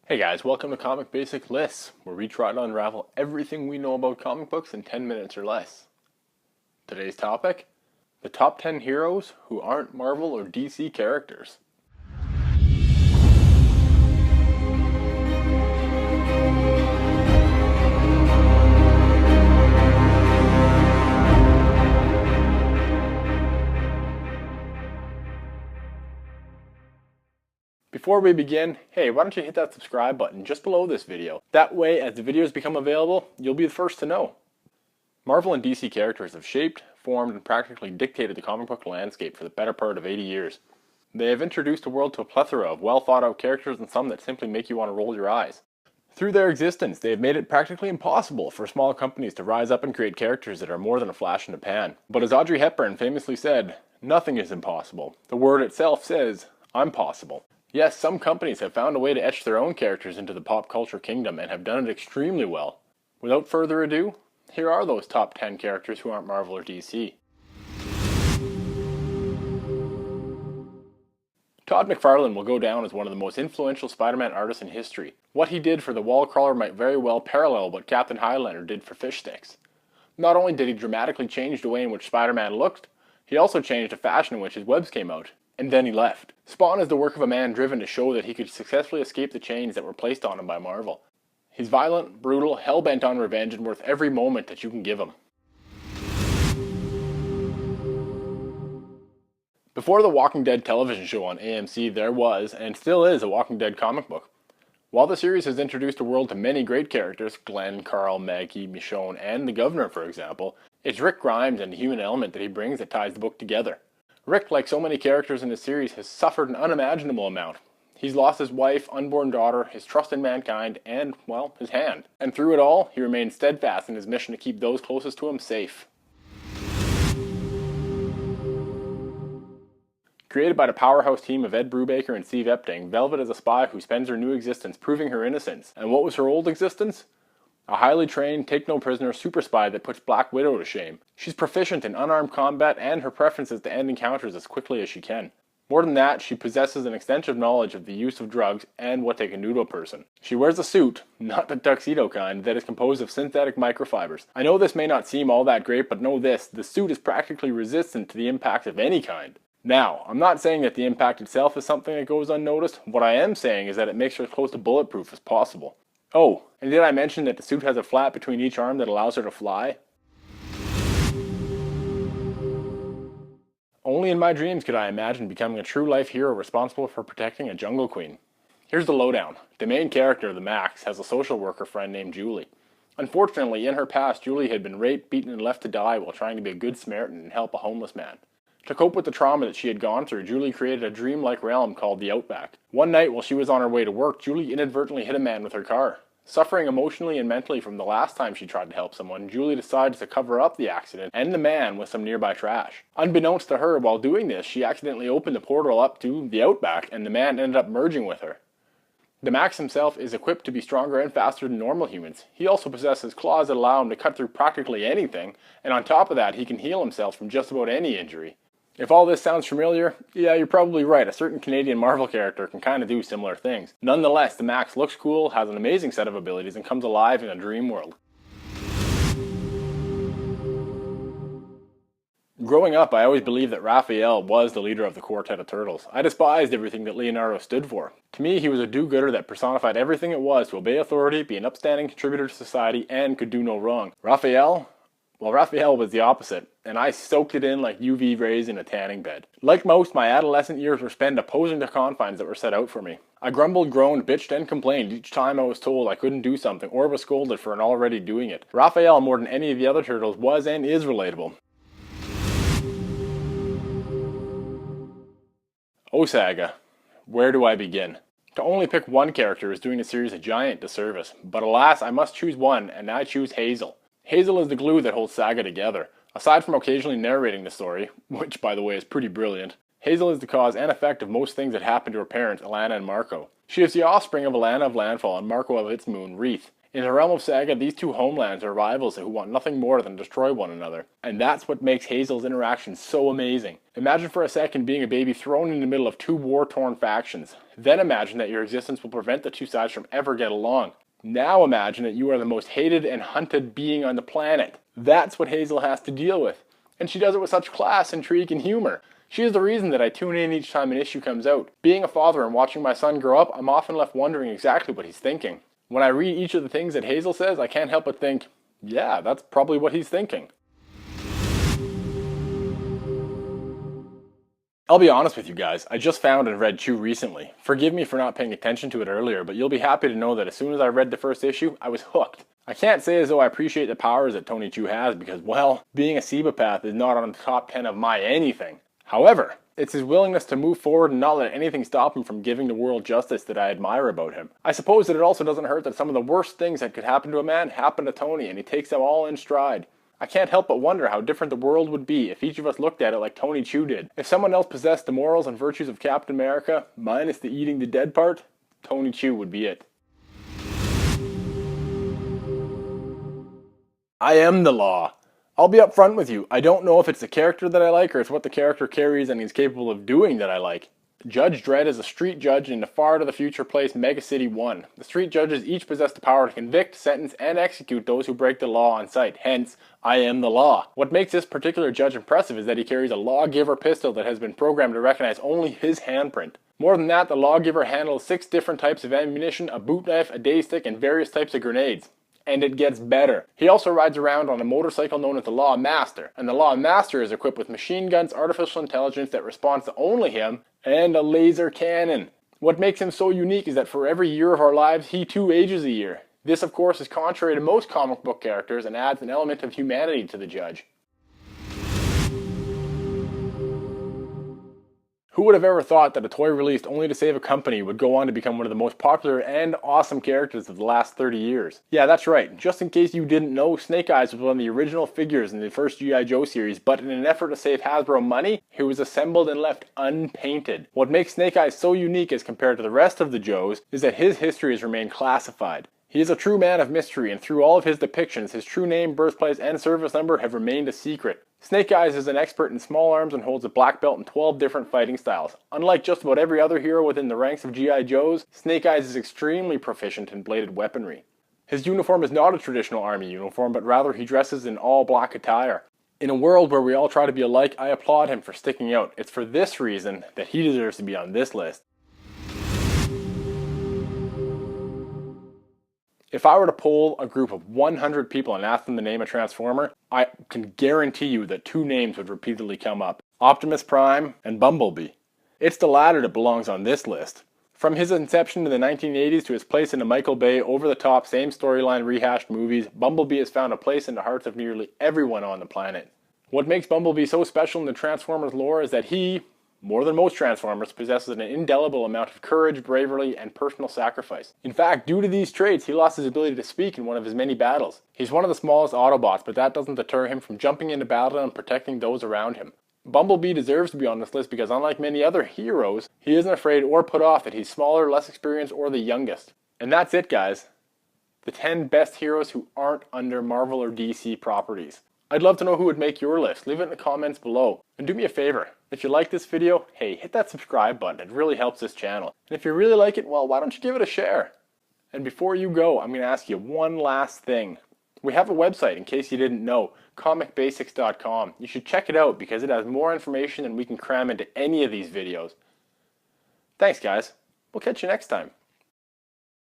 Hey guys, welcome to Comic Basic Lists, where we try to unravel everything we know about comic books in 10 minutes or less. Today's topic? The top 10 heroes who aren't Marvel or DC characters. Before we begin, hey, why don't you hit that subscribe button just below this video. That way, as the videos become available, you'll be the first to know. Marvel and DC characters have shaped, formed, and practically dictated the comic book landscape for the better part of 80 years. They have introduced the world to a plethora of well-thought-out characters and some that simply make you want to roll your eyes. Through their existence, they have made it practically impossible for small companies to rise up and create characters that are more than a flash in the pan. But as Audrey Hepburn famously said, nothing is impossible. The word itself says, I'm possible. Yes, some companies have found a way to etch their own characters into the pop culture kingdom and have done it extremely well. Without further ado, here are those top 10 characters who aren't Marvel or DC. Todd McFarlane will go down as one of the most influential Spider-Man artists in history. What he did for the Wallcrawler might very well parallel what Captain Highlander did for Fish Sticks. Not only did he dramatically change the way in which Spider-Man looked, he also changed the fashion in which his webs came out. And then he left. Spawn is the work of a man driven to show that he could successfully escape the chains that were placed on him by Marvel. He's violent, brutal, hell-bent on revenge, and worth every moment that you can give him. Before the Walking Dead television show on AMC, there was, and still is, a Walking Dead comic book. While the series has introduced the world to many great characters, Glenn, Carl, Maggie, Michonne, and the Governor for example, it's Rick Grimes and the human element that he brings that ties the book together. Rick, like so many characters in the series, has suffered an unimaginable amount. He's lost his wife, unborn daughter, his trust in mankind, and, well, his hand. And through it all, he remains steadfast in his mission to keep those closest to him safe. Created by the powerhouse team of Ed Brubaker and Steve Epting, Velvet is a spy who spends her new existence proving her innocence. And what was her old existence? A highly trained, take-no-prisoner super spy that puts Black Widow to shame. She's proficient in unarmed combat, and her preference is to end encounters as quickly as she can. More than that, she possesses an extensive knowledge of the use of drugs and what they can do to a person. She wears a suit, not the tuxedo kind, that is composed of synthetic microfibers. I know this may not seem all that great, but know this, the suit is practically resistant to the impact of any kind. Now, I'm not saying that the impact itself is something that goes unnoticed. What I am saying is that it makes her as close to bulletproof as possible. Oh, and did I mention that the suit has a flap between each arm that allows her to fly? Only in my dreams could I imagine becoming a true-life hero responsible for protecting a jungle queen. Here's the lowdown. The main character, the Maxx, has a social worker friend named Julie. Unfortunately, in her past, Julie had been raped, beaten, and left to die while trying to be a good Samaritan and help a homeless man. To cope with the trauma that she had gone through, Julie created a dreamlike realm called the Outback. One night while she was on her way to work, Julie inadvertently hit a man with her car. Suffering emotionally and mentally from the last time she tried to help someone, Julie decided to cover up the accident and the man with some nearby trash. Unbeknownst to her, while doing this, she accidentally opened the portal up to the Outback, and the man ended up merging with her. The Maxx himself is equipped to be stronger and faster than normal humans. He also possesses claws that allow him to cut through practically anything, and on top of that, he can heal himself from just about any injury. If all this sounds familiar, yeah, you're probably right. A certain Canadian Marvel character can kind of do similar things. Nonetheless, the Maxx looks cool, has an amazing set of abilities, and comes alive in a dream world. Growing up, I always believed that Raphael was the leader of the Quartet of Turtles. I despised everything that Leonardo stood for. To me, he was a do-gooder that personified everything it was to obey authority, be an upstanding contributor to society, and could do no wrong. Raphael? Well, Raphael was the opposite, and I soaked it in like UV rays in a tanning bed. Like most, my adolescent years were spent opposing the confines that were set out for me. I grumbled, groaned, bitched, and complained each time I was told I couldn't do something or was scolded for already doing it. Raphael, more than any of the other turtles, was and is relatable. Oh Saga, where do I begin? To only pick one character is doing the series a giant disservice, but alas, I must choose one, and I choose Hazel. Hazel is the glue that holds Saga together. Aside from occasionally narrating the story, which by the way is pretty brilliant, Hazel is the cause and effect of most things that happen to her parents, Alana and Marco. She is the offspring of Alana of Landfall and Marco of its moon, Wreath. In the realm of Saga, these two homelands are rivals who want nothing more than to destroy one another. And that's what makes Hazel's interaction so amazing. Imagine for a second being a baby thrown in the middle of two war-torn factions. Then imagine that your existence will prevent the two sides from ever get along. Now imagine that you are the most hated and hunted being on the planet. That's what Hazel has to deal with. And she does it with such class, intrigue, and humor. She is the reason that I tune in each time an issue comes out. Being a father and watching my son grow up, I'm often left wondering exactly what he's thinking. When I read each of the things that Hazel says, I can't help but think, yeah, that's probably what he's thinking. I'll be honest with you guys, I just found and read Chew recently. Forgive me for not paying attention to it earlier, but you'll be happy to know that as soon as I read the first issue, I was hooked. I can't say as though I appreciate the powers that Tony Chew has because, well, being a Cebapath is not on the top 10 of my anything. However, it's his willingness to move forward and not let anything stop him from giving the world justice that I admire about him. I suppose that it also doesn't hurt that some of the worst things that could happen to a man happen to Tony, and he takes them all in stride. I can't help but wonder how different the world would be if each of us looked at it like Tony Chew did. If someone else possessed the morals and virtues of Captain America, minus the eating the dead part, Tony Chew would be it. I am the law. I'll be upfront with you, I don't know if it's the character that I like or it's what the character carries and he's capable of doing that I like. Judge Dredd is a street judge in the far to the future place Mega City 1. The street judges each possess the power to convict, sentence, and execute those who break the law on sight, hence, I am the law. What makes this particular judge impressive is that he carries a lawgiver pistol that has been programmed to recognize only his handprint. More than that, the lawgiver handles 6 different types of ammunition, a boot knife, a day stick, and various types of grenades. And it gets better. He also rides around on a motorcycle known as the Law Master, and the Law Master is equipped with machine guns, artificial intelligence that responds to only him, and a laser cannon. What makes him so unique is that for every year of our lives, he too ages a year. This, of course, is contrary to most comic book characters and adds an element of humanity to the judge. Who would have ever thought that a toy released only to save a company would go on to become one of the most popular and awesome characters of the last 30 years? Yeah, that's right. Just in case you didn't know, Snake Eyes was one of the original figures in the first G.I. Joe series, but in an effort to save Hasbro money, he was assembled and left unpainted. What makes Snake Eyes so unique as compared to the rest of the Joes is that his history has remained classified. He is a true man of mystery, and through all of his depictions, his true name, birthplace, and service number have remained a secret. Snake Eyes is an expert in small arms and holds a black belt in 12 different fighting styles. Unlike just about every other hero within the ranks of G.I. Joes, Snake Eyes is extremely proficient in bladed weaponry. His uniform is not a traditional army uniform, but rather he dresses in all black attire. In a world where we all try to be alike, I applaud him for sticking out. It's for this reason that he deserves to be on this list. If I were to poll a group of 100 people and ask them to name a Transformer, I can guarantee you that 2 names would repeatedly come up: Optimus Prime and Bumblebee. It's the latter that belongs on this list. From his inception in the 1980s to his place in the Michael Bay, over-the-top, same storyline rehashed movies, Bumblebee has found a place in the hearts of nearly everyone on the planet. What makes Bumblebee so special in the Transformers lore is that he, more than most Transformers, possesses an indelible amount of courage, bravery, and personal sacrifice. In fact, due to these traits, he lost his ability to speak in one of his many battles. He's one of the smallest Autobots, but that doesn't deter him from jumping into battle and protecting those around him. Bumblebee deserves to be on this list because unlike many other heroes, he isn't afraid or put off that he's smaller, less experienced, or the youngest. And that's it, guys. The 10 best heroes who aren't under Marvel or DC properties. I'd love to know who would make your list. Leave it in the comments below. And do me a favor, if you like this video, hey, hit that subscribe button. It really helps this channel. And if you really like it, well, why don't you give it a share? And before you go, I'm going to ask you one last thing. We have a website, in case you didn't know, comicbasics.com. You should check it out because it has more information than we can cram into any of these videos. Thanks, guys. We'll catch you next time.